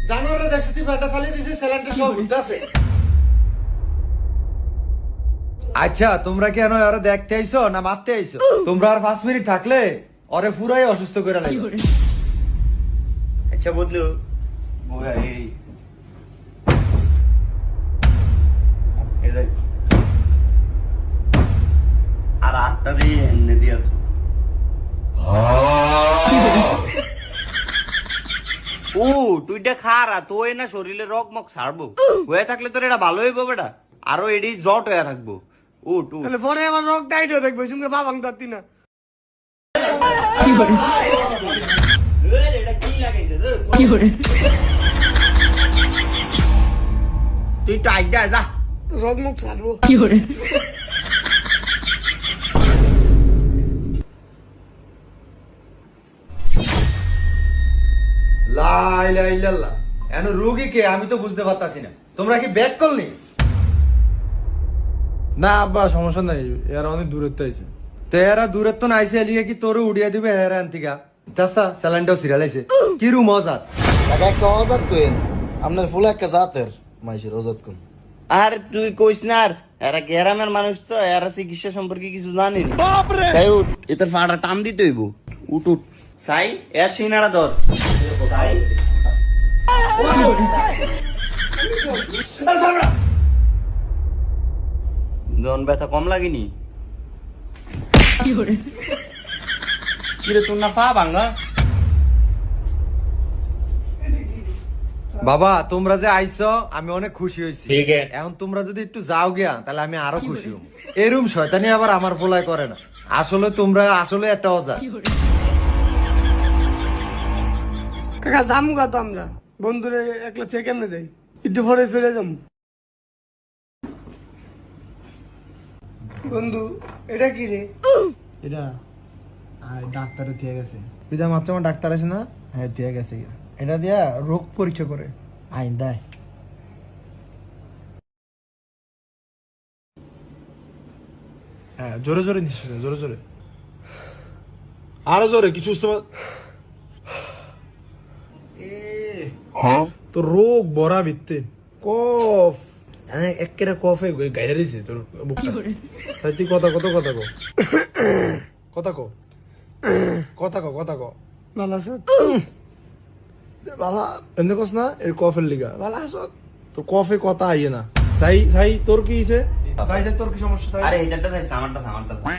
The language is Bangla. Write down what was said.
জানোরে দেখছি তুই ব্যাটা চালিয়ে দিছিস স্যালান্ডে সব ঘুরতেছে। আচ্ছা তোমরা কি এনো আরো দেখতে আইছো না মারতে আইছো? তোমরা আর 5 মিনিট থাকলে ওরে পুরাই অসুস্থ করে লাগবে। আচ্ছা বদলু বয়া এই আর আটটারে এনে দিয়া তো ও তুইটা খারা তোই না শরীরে রক মক ছাড়বো হয়ে থাকলে তোর এটা ভালো হইবো বেটা আরো এডি জট হয়ে থাকবো ও টু তাহলে পরে আমার রক টাইট হয়ে থাকবে সঙ্গে বাবাং যাতি না। তুই টাইট দে যা রক মুখ ছাড়বো। লা ইলাহা ইল্লাল্লাহ, এনো রোগী কে আমি তো বুঝতে পারতাছি না। তোমরা কি ব্যাক করনি? না আব্বা সমস্যা নাই, এরা অনেক দূরের তো আইছে। তো এরা দূরের তো নাইছে এলিয়ে কি তোরে উড়িয়ে দিবে এরা আন্তিকা। তাসা স্যালান্ডো সিরালাইছে কি রু মজাত। টাকা একটা অজাত কইন আপনার ফুল একটা জাতের মাইশের অজাত কোন। আর তুই কইস না আর এরা গ্রামের মানুষ তো এরা চিকিৎসা সম্পর্কে কিছু জানি না। তাই উঠ এটার ফাটা টান দিতে হইব। উঠ উঠ সাই এ সিনারা ধর সাই জন ব্যথা কম লাগেনি কিরে তোর না পা ভাঙ্গা বাবা তোমরা যে আইছো আমি অনেক খুশি হয়েছি। এখন তোমরা যদি একটু যাও গিয়া তাহলে আমি আরো খুশি হব। এরম শয়তানি আবার আমার ফোলায় করে না। আসলে তোমরা আসলে একটা অজা। কাকা যামু গা তো আমরা বন্ধুরে একলা চেয়ে কেমনে যাই একটু পরে চলে যাম। বন্ধু এটা কি রে? এটা ডাক্তারে দিয়ে গেছে। তুই যা মাত্র আমার ডাক্তার আছে না? হ্যাঁ দিয়ে গেছে। এটা দিয়া রোগ পরীক্ষা করে আইন দেয়। হ্যাঁ জোরে জোরে নিশ্বাস নে, জোরে জোরে আরো জোরে কিছু তোর রোগ বড়া ভিত্তে কফ একেরা কফে গাইরা দিছে তোর বুকটা। তুই কথা কত কথা কো কথা কো কথা কো কথা কো ভালো আছে বালা এমনি কস না এর কফের লিগা বালা আসো তোর কফে কথা আইয়ে না। সাই সাই তোর কি হইছে? সাই সাই তোর কি সমস্যা? আরে এইটা আমারটা